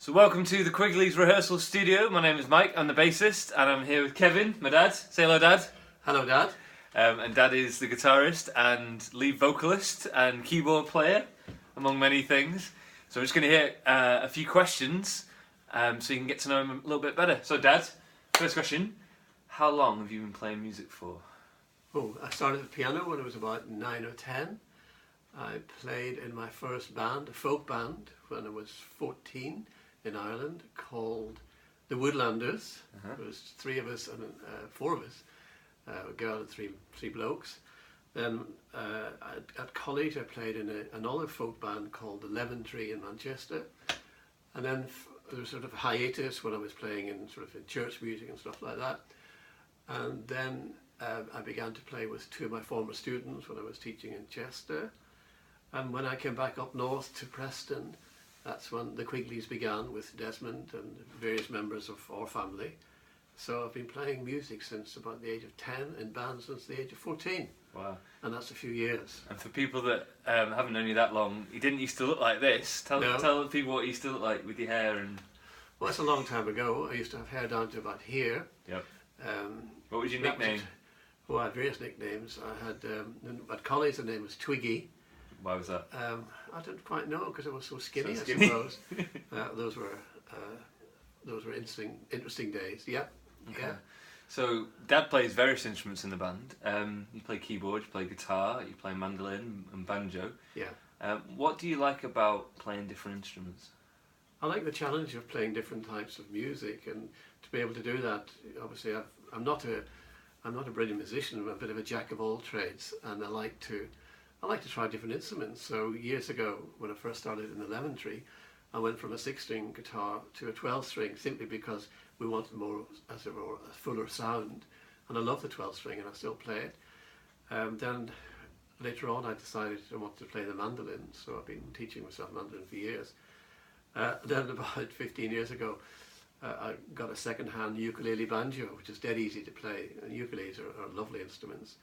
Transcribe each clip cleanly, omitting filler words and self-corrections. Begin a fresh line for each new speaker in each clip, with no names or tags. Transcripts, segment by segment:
So welcome to the Quigley's rehearsal studio. My name is Mike, I'm the bassist, and I'm here with Kevin, my dad. Say hello, Dad.
Hello, Dad.
And Dad is the guitarist and lead vocalist and keyboard player, among many things. So we're just going to hear a few questions so you can get to know him a little bit better. So Dad, first question, how long have you been playing music for?
Oh, I started the piano when I was about 9 or 10. I played in my first band, a folk band, when I was 14 in Ireland, called the Woodlanders. There was three of us and four of us, a girl and three blokes. Then at college I played in another folk band called the Lemon Tree in Manchester. And then there was sort of a hiatus when I was playing in church music and stuff like that. And then I began to play with two of my former students when I was teaching in Chester. And when I came back up north to Preston, that's when the Quigleys began with Desmond and various members of our family. So I've been playing music since about the age of 10, in bands since the age of 14.
Wow.
And that's a few years.
And for people that haven't known you that long, you didn't used to look like this. Tell people what you used to look like with your hair and...
Well, that's a long time ago. I used to have hair down to about here.
Yep. What was your nickname?
Well, I had various nicknames. I had, at college the name was Twiggy.
Why was that?
I don't quite know, because I was so skinny, I suppose. Those were interesting days. Yep.
Okay.
Yeah.
So Dad plays various instruments in the band. You play keyboard, you play guitar, you play mandolin and banjo.
Yeah.
What do you like about playing different instruments?
I like the challenge of playing different types of music, and to be able to do that. Obviously, I'm not a brilliant musician. I'm a bit of a jack of all trades, and I like to try different instruments. So years ago, when I first started in the Lemon Tree, I went from a 6-string guitar to a 12-string simply because we wanted more, as it were, a fuller sound. And I love the 12-string, and I still play it. Then later on, I decided I wanted to play the mandolin, so I've been teaching myself mandolin for years. Then about 15 years ago, I got a second-hand ukulele banjo, which is dead easy to play, and ukuleles are lovely instruments.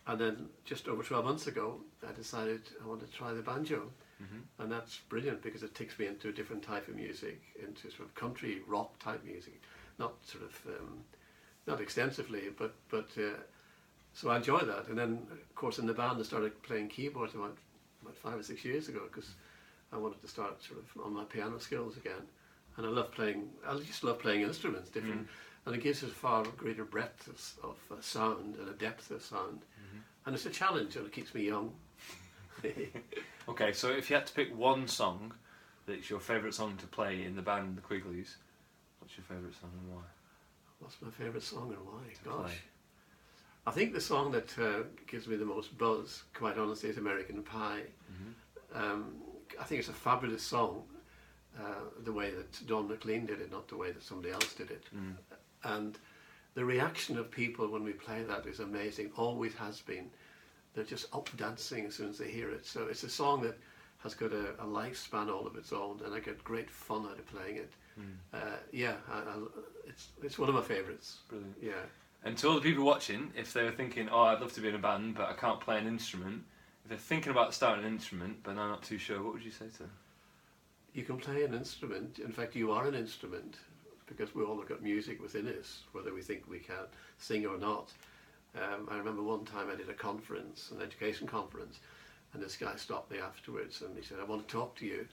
And then just over 12 months ago, I decided I wanted to try the banjo. And that's brilliant because it takes me into a different type of music, into sort of country rock type music, not not extensively, but so I enjoy that. And then of course in the band I started playing keyboards about 5 or 6 years ago, because I wanted to start sort of on my piano skills again. And I just love playing instruments, different, and it gives us a far greater breadth of sound and a depth of sound. And it's a challenge, and it keeps me young.
Okay, so if you had to pick one song that's your favourite song to play in the band, the Quigleys, what's your favourite song and why?
What's my favourite song and why?
To
Gosh.
play.
I think the song that gives me the most buzz, quite honestly, is American Pie. I think it's a fabulous song, the way that Don McLean did it, not the way that somebody else did it. And the reaction of people when we play that is amazing, always has been. They're just up dancing as soon as they hear it. So it's a song that has got a lifespan all of its own, and I get great fun out of playing it. It's one of my favourites.
Brilliant.
Yeah.
And to all the people watching, if they were thinking, oh, I'd love to be in a band, but I can't play an instrument, if they're thinking about starting an instrument, but they're not too sure, what would you say to them?
You can play an instrument. In fact, you are an instrument, because we all have got music within us, whether we think we can sing or not. I remember one time I did a conference, an education conference, and this guy stopped me afterwards and he said, I want to talk to you.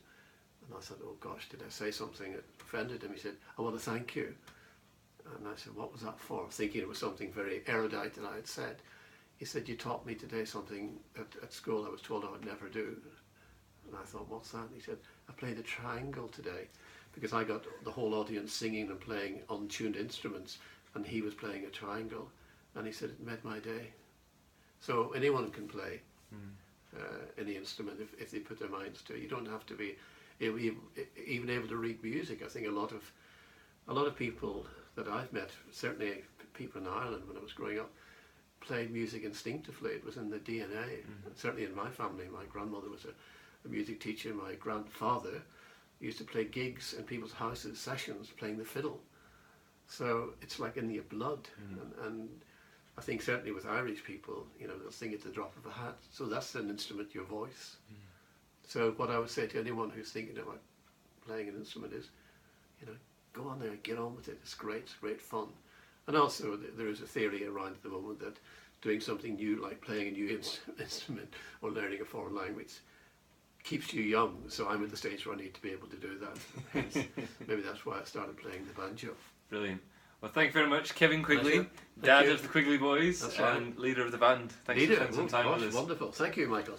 And I said, oh gosh, did I say something that offended him? He said, I want to thank you. And I said, what was that for? Thinking it was something very erudite that I had said. He said, you taught me today something at school I was told I would never do. And I thought, what's that? And he said, I played a triangle today, because I got the whole audience singing and playing untuned instruments, and he was playing a triangle. And he said, it made my day. So anyone can play any instrument if they put their minds to it. You don't have to be even able to read music. I think a lot of people that I've met, certainly people in Ireland when I was growing up, played music instinctively. It was in the DNA. Certainly in my family, my grandmother was a music teacher. My grandfather used to play gigs in people's houses, sessions, playing the fiddle. So it's like in your blood. And I think certainly with Irish people, they'll sing at the drop of a hat. So that's an instrument, your voice. So what I would say to anyone who's thinking about playing an instrument is, go on there, get on with it. It's great fun. And also, there is a theory around at the moment that doing something new, like playing a new instrument or learning a foreign language, keeps you young. So I'm at the stage where I need to be able to do that. Hence, maybe that's why I started playing the banjo.
Brilliant. Well, thank you very much, Kevin Quigley,
Pleasure.
dad
Thank you.
of the Quigley boys
That's right.
and leader of the band. Thanks for spending some time with us.
Wonderful. Thank you, Michael.